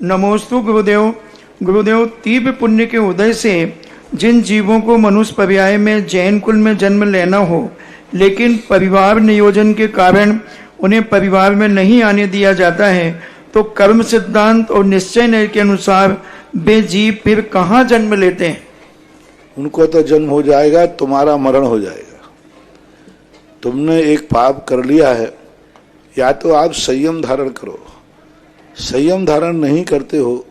नमोस्तु गुरुदेव। गुरुदेव, तीव्र पुण्य के उदय से जिन जीवों को मनुष्य पर्याय में जैन कुल में जन्म लेना हो, लेकिन परिवार नियोजन के कारण उन्हें परिवार में नहीं आने दिया जाता है, तो कर्म सिद्धांत और निश्चय न्याय के अनुसार वे जीव फिर कहाँ जन्म लेते हैं? उनको तो जन्म हो जाएगा, तुम्हारा मरण हो जाएगा। तुमने एक पाप कर लिया है, या तो आप संयम धारण करो। संयम धारण नहीं करते हो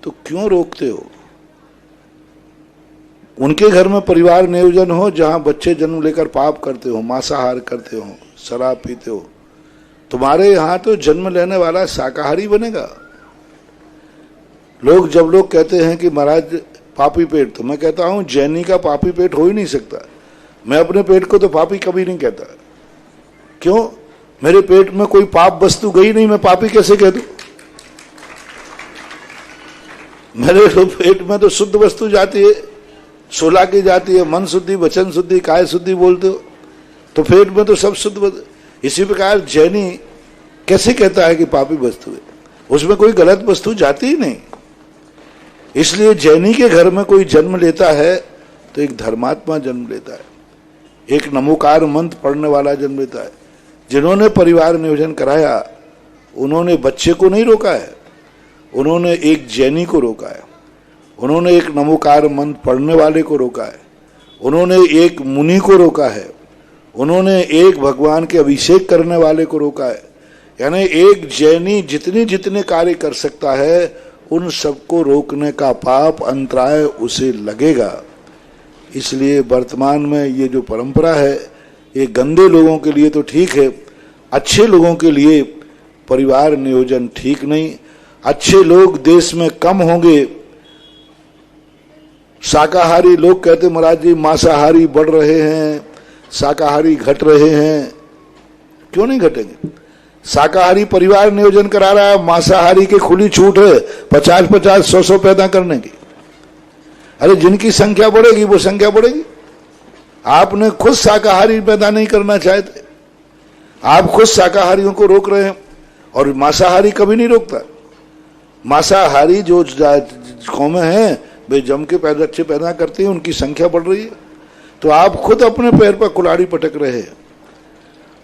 तो क्यों रोकते हो? उनके घर में परिवार नियोजन हो जहां बच्चे जन्म लेकर पाप करते हो, मांसाहार करते हो, शराब पीते हो। तुम्हारे यहां तो जन्म लेने वाला शाकाहारी बनेगा। जब लोग कहते हैं कि महाराज पापी पेट, तो मैं कहता हूं जैनी का पापी पेट हो ही नहीं सकता। मैं अपने पेट को तो पापी कभी नहीं कहता। क्यों? मेरे पेट में कोई पाप वस्तु गई नहीं, मैं पापी कैसे कह दूं? मेरे पेट में तो शुद्ध वस्तु जाती है, सोला की जाती है। मन शुद्धि, वचन शुद्धि, काय शुद्धि बोलते हो, तो पेट में तो सब शुद्ध। इसी प्रकार जैनी कैसे कहता है कि पापी वस्तु है? उसमें कोई गलत वस्तु जाती ही नहीं। इसलिए जैनी के घर में कोई जन्म लेता है तो एक धर्मात्मा जन्म लेता है, एक नमोकार मंत्र पढ़ने वाला जन्म लेता है। जिन्होंने परिवार नियोजन कराया उन्होंने बच्चे को नहीं रोका है, उन्होंने एक जैनी को रोका है, उन्होंने एक नमोकार मंत्र पढ़ने वाले को रोका है, उन्होंने एक मुनि को रोका है, उन्होंने एक भगवान के अभिषेक करने वाले को रोका है। यानी एक जैनी जितने जितने कार्य कर सकता है उन सबको रोकने का पाप अंतराय उसे लगेगा। इसलिए वर्तमान में ये जो परंपरा है ये गंदे लोगों के लिए तो ठीक है, अच्छे लोगों के लिए परिवार नियोजन ठीक नहीं। अच्छे लोग देश में कम होंगे। शाकाहारी लोग कहते महाराज जी मांसाहारी बढ़ रहे हैं, शाकाहारी घट रहे हैं। क्यों नहीं घटेंगे? शाकाहारी परिवार नियोजन करा रहा है, मांसाहारी की खुली छूट है 50-50, 100-100 पैदा करने की। अरे जिनकी संख्या बढ़ेगी वो संख्या बढ़ेगी। आपने खुद शाकाहारी पैदा नहीं करना चाहते, आप खुद शाकाहारियों को रोक रहे हैं, और मांसाहारी कभी नहीं रोकता। मांसाहारी जो कौमें हैं वे जम के बच्चे पैदा करती हैं, उनकी संख्या बढ़ रही है, तो आप खुद अपने पैर पर कुल्हाड़ी पटक रहे हैं।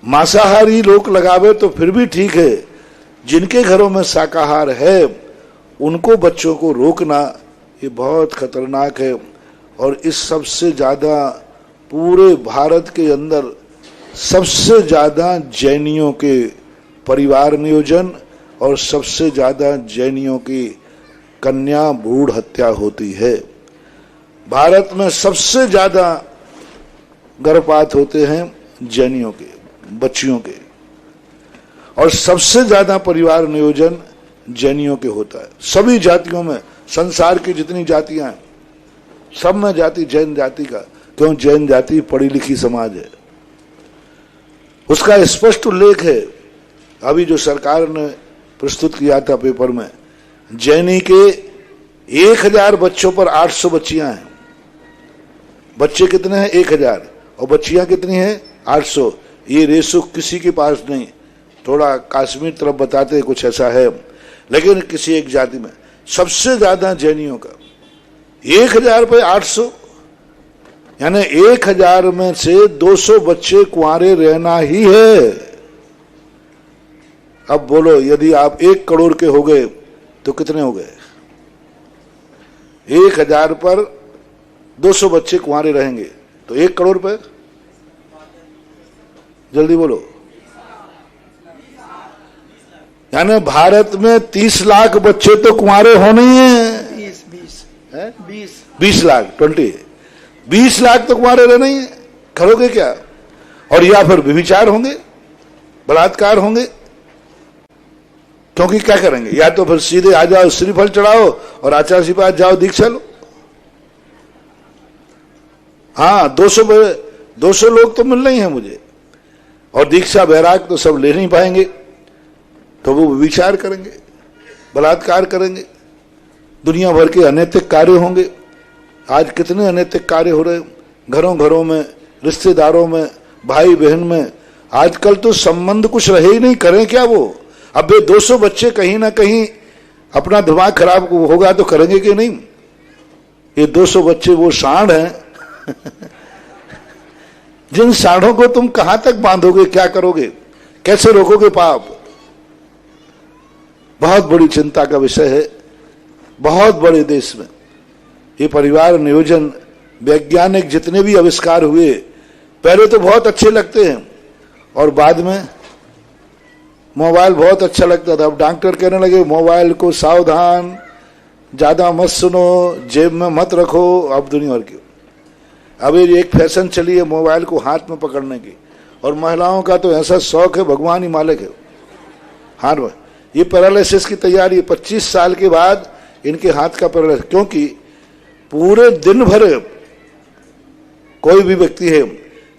मांसाहारी लोग लगावे तो फिर भी ठीक है, जिनके घरों में शाकाहार है उनको बच्चों को रोकना ये बहुत खतरनाक है। और इस सबसे ज्यादा पूरे भारत के अंदर सबसे ज्यादा जैनियों के परिवार नियोजन और सबसे ज्यादा जैनियों की कन्या भ्रूण हत्या होती है। भारत में सबसे ज्यादा गर्भपात होते हैं जैनियों के बच्चियों के, और सबसे ज्यादा परिवार नियोजन जैनियों के होता है। सभी जातियों में, संसार की जितनी जातियां हैं सब में जाति जैन जाति का। क्यों? जैन जाति पढ़ी लिखी समाज है, उसका स्पष्ट उल्लेख है। अभी जो सरकार ने प्रस्तुत किया था पेपर में, जैनी के 1000 बच्चों पर 800 बच्चियां हैं। बच्चे कितने हैं? 1000, और बच्चियां कितनी हैं? 800। ये रेशो किसी के पास नहीं। थोड़ा कश्मीर तरफ बताते हैं कुछ ऐसा है, लेकिन किसी एक जाति में सबसे ज्यादा जैनियों का 1000 पे 800, यानी 1000 में से 200 बच्चे कुंवारे रहना ही है। अब बोलो, यदि आप 1 करोड़ के हो गए तो कितने हो गए? 1000 पर 200 बच्चे कुंवारे रहेंगे तो 1 करोड़ पर, जल्दी बोलो, यानी भारत में 30 लाख बच्चे तो कुंवारे होने ही हैं। 20 लाख 20 लाख तो कुंवारे रहने ही है। करोगे क्या? और या फिर व्यभिचार होंगे, बलात्कार होंगे। क्योंकि क्या करेंगे? या तो फिर सीधे आ जाओ, श्रीफल चढ़ाओ और आचार्य के पास जाओ, दीक्षा लो। हाँ, 200 लोग तो मिल रहे हैं मुझे, और दीक्षा बैराग तो सब ले नहीं पाएंगे, तो वो विचार करेंगे, बलात्कार करेंगे, दुनिया भर के अनैतिक कार्य होंगे। आज कितने अनैतिक कार्य हो रहे, घरों घरों में, रिश्तेदारों में, भाई बहन में। आजकल तो संबंध कुछ रहे ही नहीं, करें क्या वो? अब 200 बच्चे कहीं ना कहीं अपना दिमाग खराब होगा तो करेंगे कि नहीं? ये 200 बच्चे वो सांड हैं जिन सांडों को तुम कहां तक बांधोगे, क्या करोगे, कैसे रोकोगे पाप? बहुत बड़ी चिंता का विषय है। बहुत बड़े देश में ये परिवार नियोजन, वैज्ञानिक जितने भी आविष्कार हुए पहले तो बहुत अच्छे लगते हैं और बाद में मोबाइल बहुत अच्छा लगता था। अब डॉक्टर कहने लगे मोबाइल को सावधान, ज्यादा मत सुनो, जेब में मत रखो। अब दुनिया भर की अब ये एक फैशन चली है मोबाइल को हाथ में पकड़ने की, और महिलाओं का तो ऐसा शौक है, भगवान ही मालिक है। हाथ में ये पैरालिसिस की तैयारी, 25 साल के बाद इनके हाथ का पैरालिसिस, क्योंकि पूरे दिन भर कोई भी व्यक्ति है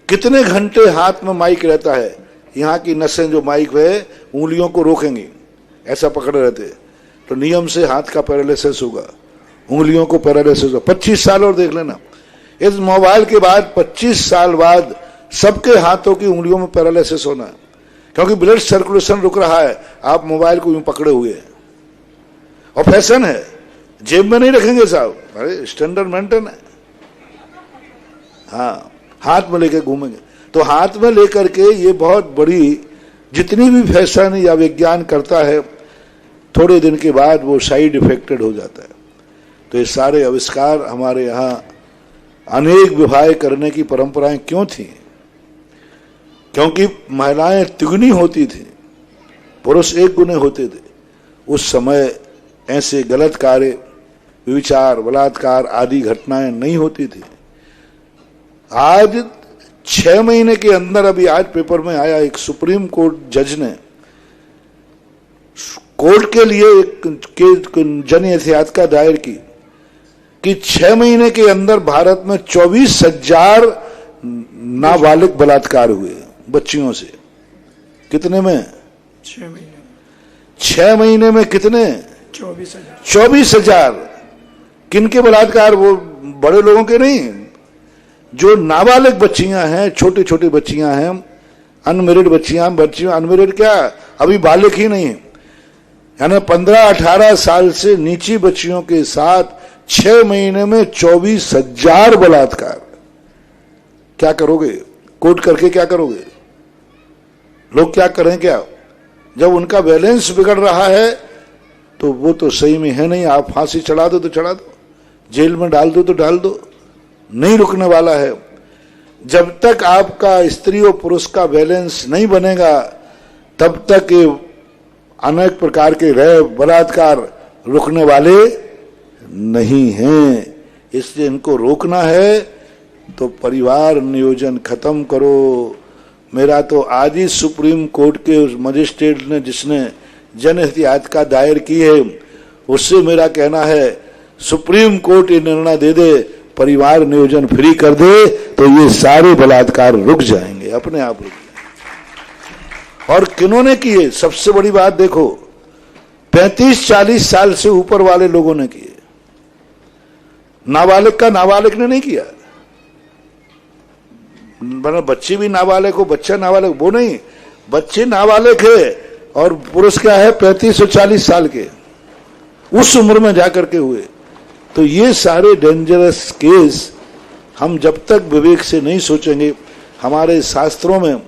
कितने घंटे हाथ में माइक रहता है, यहाँ की नसें जो माइक है उंगलियों को रोकेंगी, ऐसा पकड़े रहते, तो नियम से हाथ का पैरालिसिस होगा, उंगलियों को पैरालिसिस होगा। 25 साल और देख लेना, इस मोबाइल के बाद 25 साल बाद सबके हाथों की उंगलियों में पैरालिसिस होना है, क्योंकि ब्लड सर्कुलेशन रुक रहा है, आप मोबाइल को यूं पकड़े हुए हैं। और फैशन है, जेब में नहीं रखेंगे साहब, अरे स्टैंडर्ड मेंटेन है, हाँ हाथ में लेकर घूमेंगे। तो हाथ में लेकर के ये बहुत बड़ी, जितनी भी फैशन या विज्ञान करता है थोड़े दिन के बाद वो साइड इफेक्टेड हो जाता है। तो ये सारे आविष्कार हमारे यहाँ अनेक विवाह करने की परंपराएं क्यों थी? क्योंकि महिलाएं तिगुनी होती थी, पुरुष एक गुने होते थे। उस समय ऐसे गलत कार्य, विचार, बलात्कार आदि घटनाएं नहीं होती थी। आज 6 महीने के अंदर, अभी आज पेपर में आया, एक सुप्रीम कोर्ट जज ने कोर्ट के लिए एक जन याचिका दायर की कि 6 महीने के अंदर भारत में 24,000 नाबालिग बलात्कार हुए बच्चियों से। कितने में? 6 महीने। 6 महीने में कितने? 24,000। 24,000। किनके बलात्कार? वो बड़े लोगों के नहीं, जो नाबालिग बच्चियां हैं, छोटी छोटी बच्चियां हैं, अनमेरिड बच्चियां, अनमेरिड क्या, अभी बालिग ही नहीं है, यानी 15-18 साल से नीची बच्चियों के साथ 6 महीने में 24,000 बलात्कार। क्या करोगे? कोर्ट करके क्या करोगे? लोग क्या करें? क्या जब उनका बैलेंस बिगड़ रहा है तो वो तो सही में है नहीं। आप फांसी चढ़ा दो तो चढ़ा दो, जेल में डाल दो तो डाल दो, नहीं रुकने वाला है। जब तक आपका स्त्री और पुरुष का बैलेंस नहीं बनेगा तब तक ये अनेक प्रकार के रेप, बलात्कार रुकने वाले नहीं हैं। इसलिए इनको रोकना है तो परिवार नियोजन खत्म करो। मेरा तो आज ही सुप्रीम कोर्ट के उस मजिस्ट्रेट ने जिसने जनहित याचिका दायर की है, उससे मेरा कहना है सुप्रीम कोर्ट ये निर्णय दे दे, परिवार नियोजन फ्री कर दे, तो ये सारे बलात्कार रुक जाएंगे, अपने आप रुक जाएंगे। और किन्होंने किए? सबसे बड़ी बात देखो, 35-40 साल से ऊपर वाले लोगों ने किए। नाबालिग का नाबालिग ने नहीं किया। बच्ची भी नाबालिग हो, बच्चा नाबालिग, वो नहीं, बच्चे नाबालिग है और पुरुष क्या है 35 और 40 साल के, उस उम्र में जाकर के हुए। तो ये सारे डेंजरस केस हम जब तक विवेक से नहीं सोचेंगे, हमारे शास्त्रों में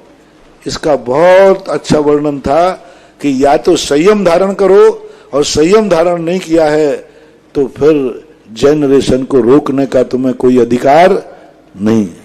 इसका बहुत अच्छा वर्णन था कि या तो संयम धारण करो, और संयम धारण नहीं किया है तो फिर जनरेशन को रोकने का तुम्हें कोई अधिकार नहीं है।